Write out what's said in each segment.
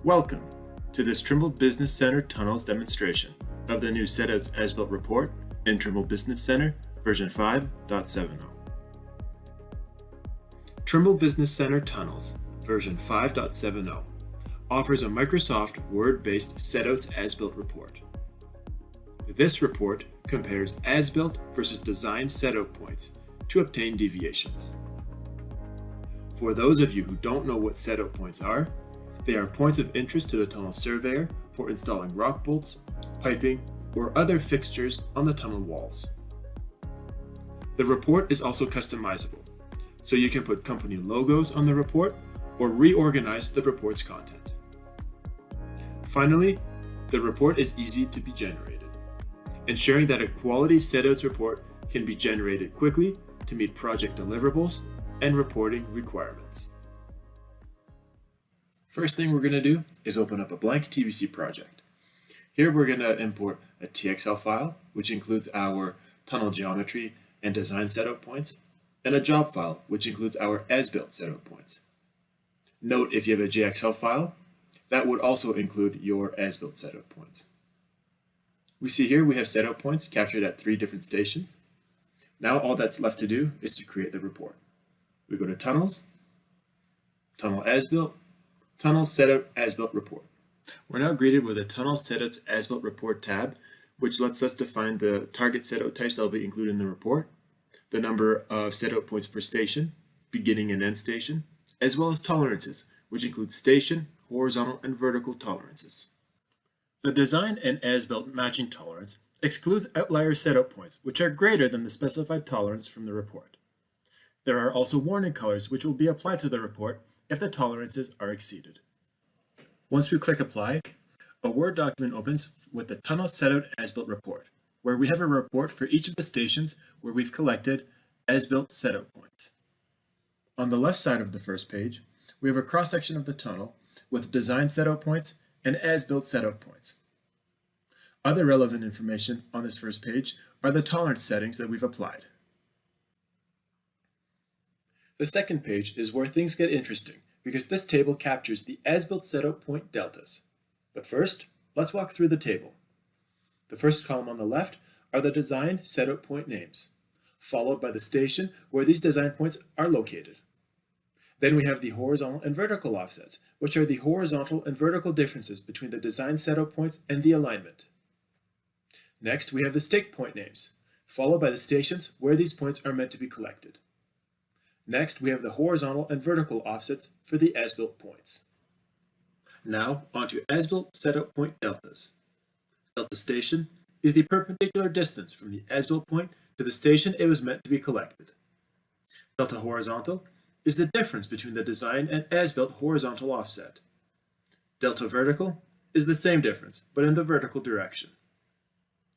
Welcome to this Trimble Business Center Tunnels demonstration of the new Setouts As-Built report in Trimble Business Center version 5.70. Trimble Business Center Tunnels version 5.70 offers a Microsoft Word-based Setouts As-Built report. This report compares as-built versus design setout points to obtain deviations. For those of you who don't know what setout points are, they are points of interest to the tunnel surveyor for installing rock bolts, piping, or other fixtures on the tunnel walls. The report is also customizable, so you can put company logos on the report or reorganize the report's content. Finally, the report is easy to be generated, ensuring that a quality setouts report can be generated quickly to meet project deliverables and reporting requirements. First thing we're going to do is open up a blank TBC project. Here we're going to import a TXL file, which includes our tunnel geometry and design setout points, and a job file, which includes our as-built setout points. Note if you have a JXL file, that would also include your as-built setout points. We see here we have setout points captured at 3 different stations. Now all that's left to do is to create the report. We go to Tunnels, Tunnel As-Built, Tunnel Setout As-Built Report. We're now greeted with a Tunnel Setouts As-Built Report tab, which lets us define the target setout types that will be included in the report, the number of setout points per station, beginning and end station, as well as tolerances, which include station, horizontal, and vertical tolerances. The design and as-built matching tolerance excludes outlier setout points, which are greater than the specified tolerance from the report. There are also warning colors which will be applied to the report if the tolerances are exceeded. Once we click Apply, a Word document opens with the Tunnel Setout As-Built Report, where we have a report for each of the stations where we've collected as-built setout points. On the left side of the first page, we have a cross-section of the tunnel with design setout points and as-built setout points. Other relevant information on this first page are the tolerance settings that we've applied. The second page is where things get interesting because this table captures the as-built setout point deltas. But first, let's walk through the table. The first column on the left are the design setout point names, followed by the station where these design points are located. Then we have the horizontal and vertical offsets, which are the horizontal and vertical differences between the design setout points and the alignment. Next, we have the stake point names, followed by the stations where these points are meant to be collected. Next, we have the horizontal and vertical offsets for the as-built points. Now, onto as-built setout point deltas. Delta station is the perpendicular distance from the as-built point to the station it was meant to be collected. Delta horizontal is the difference between the design and as-built horizontal offset. Delta vertical is the same difference, but in the vertical direction.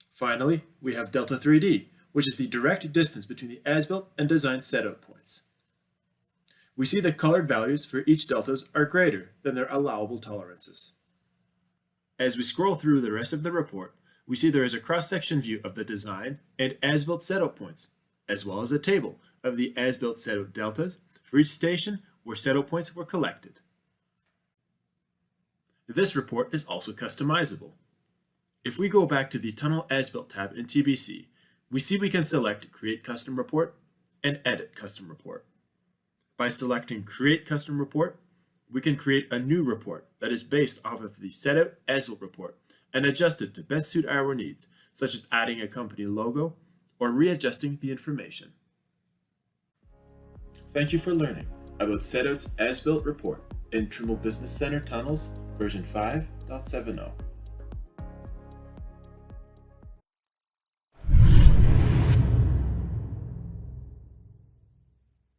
Finally, we have delta 3D, which is the direct distance between the as-built and design setout points. We see the colored values for each deltas are greater than their allowable tolerances. As we scroll through the rest of the report, we see there is a cross-section view of the design and as-built setout points, as well as a table of the as-built setout deltas for each station where setout points were collected. This report is also customizable. If we go back to the Tunnel As-Built tab in TBC, we see we can select Create Custom Report and Edit Custom Report. By selecting Create Custom Report, we can create a new report that is based off of the Setout As-Built report and adjust it to best suit our needs, such as adding a company logo or readjusting the information. Thank you for learning about Setouts As-Built report in Trimble Business Center Tunnels version 5.70.